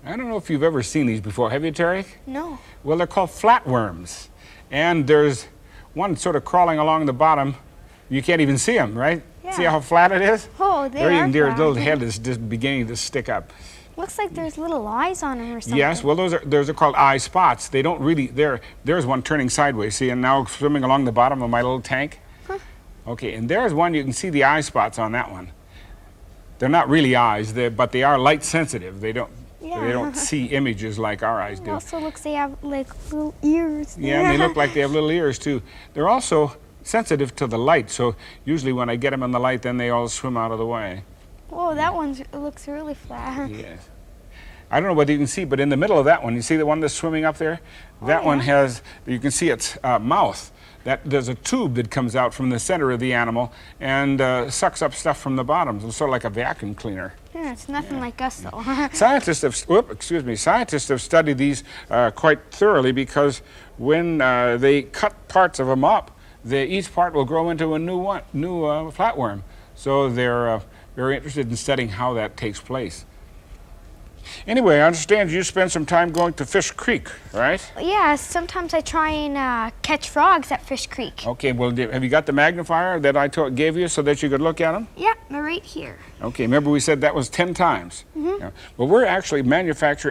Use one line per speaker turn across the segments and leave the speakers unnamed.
I don't know if you've ever seen these before. Have you, Terry?
No.
Well, they're called flatworms. And there's one sort of crawling along the bottom. You can't even see them, right?
Yeah.
See how flat it is?
Oh,
Their
flat.
little head is just beginning to stick up.
Looks like there's little eyes on them or something.
Yes, well, those are called eye spots. They don't really, there's one turning sideways, see, and now swimming along the bottom of my little tank.
Huh.
Okay, and there's one, you can see the eye spots on that one. They're not really eyes, but they are light sensitive. They don't see images like our eyes do.
It also looks they have like little ears.
Yeah, and they look like they have little ears too. They're also sensitive to the light, so usually when I get them in the light, then they all swim out of the way.
Whoa, that one looks really flat.
Yes. I don't know whether you can see, but in the middle of that one, you see the one that's swimming up there? That one has, you can see its mouth. There's a tube that comes out from the center of the animal and sucks up stuff from the bottom. It's sort of like a vacuum cleaner.
Yeah, it's nothing like us though.
Scientists have studied these quite thoroughly because when they cut parts of them up, each part will grow into a new flatworm. So they're very interested in studying how that takes place. Anyway, I understand you spend some time going to Fish Creek, right?
Yeah, sometimes I try and catch frogs at Fish Creek.
Okay, well, have you got the magnifier that I gave you so that you could look at them?
Yeah, they're right here.
Okay, remember we said that was 10 times.
Mm-hmm.
Yeah. Well, we're actually magnifying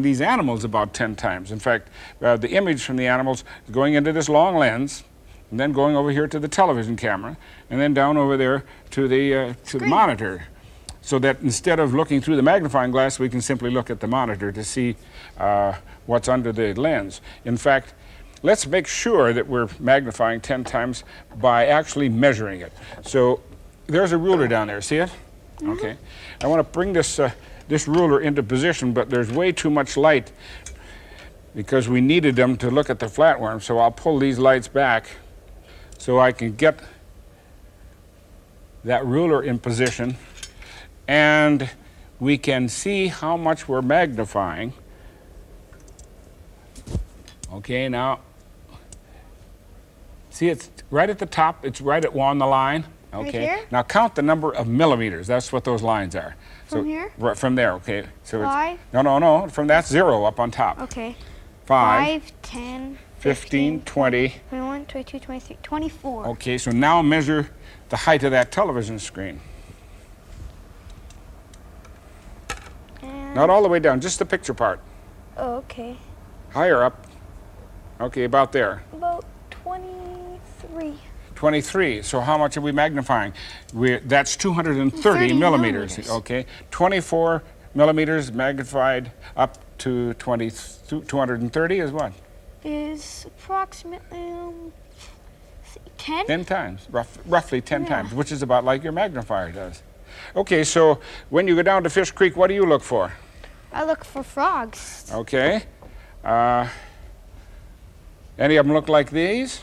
these animals about 10 times. In fact, the image from the animals is going into this long lens, and then going over here to the television camera, and then down over there to the monitor. So that instead of looking through the magnifying glass, we can simply look at the monitor to see what's under the lens. In fact, let's make sure that we're magnifying 10 times by actually measuring it. So there's a ruler down there, see it? Mm-hmm. Okay. I want to bring this ruler into position, but there's way too much light because we needed them to look at the flatworm. So I'll pull these lights back so I can get that ruler in position. And we can see how much we're magnifying. Okay, now, see it's right at the top, it's right on the line. Okay.
Right here?
Now count the number of millimeters, that's what those lines are.
From here?
Right, from there, okay. So
5?
No, from that's 0 up on top.
Okay.
5,
10,
15, 20.
21, 22, 23, 24.
Okay, so now measure the height of that television screen. Not all the way down, just the picture part.
Oh, okay.
Higher up. Okay, about there.
About 23.
23. So how much are we magnifying? That's 230 millimeters. Okay. 24 millimeters magnified up to 230 is what?
Is approximately 10?
10 times, roughly 10 times, which is about like your magnifier does. Okay, so when you go down to Fish Creek, what do you look for?
I look for frogs.
Okay. Any of them look like these?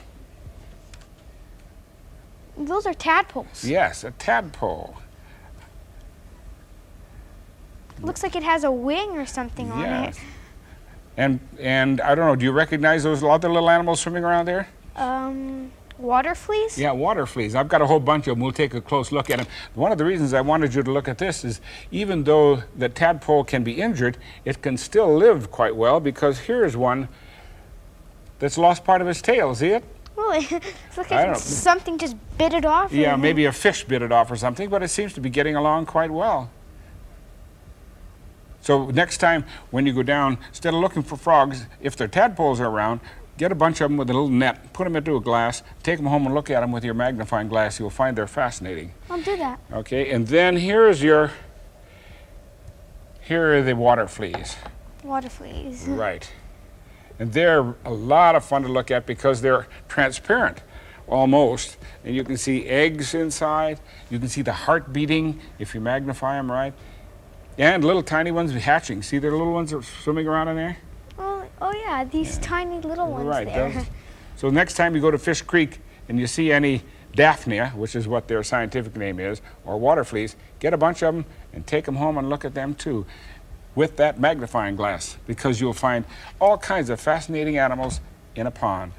Those are tadpoles.
Yes, a tadpole.
Looks like it has a wing or something on it.
And I don't know, do you recognize those other little animals swimming around there?
Water fleas?
Yeah, water fleas. I've got a whole bunch of them. We'll take a close look at them. One of the reasons I wanted you to look at this is even though the tadpole can be injured, it can still live quite well because here's one that's lost part of its tail. See it?
Well, it looks like something just bit it off.
Yeah, maybe a fish bit it off or something, but it seems to be getting along quite well. So next time when you go down, instead of looking for frogs, if their tadpoles are around, get a bunch of them with a little net, put them into a glass, take them home and look at them with your magnifying glass. You'll find they're fascinating.
I'll do that.
Okay, and then here are the water fleas.
Water fleas.
Right. And they're a lot of fun to look at because they're transparent, almost. And you can see eggs inside. You can see the heart beating if you magnify them right. And little tiny ones hatching. See the little ones that are swimming around in there?
Oh yeah, these tiny little ones there.
So next time you go to Fish Creek and you see any Daphnia, which is what their scientific name is, or water fleas, get a bunch of them and take them home and look at them too with that magnifying glass because you'll find all kinds of fascinating animals in a pond.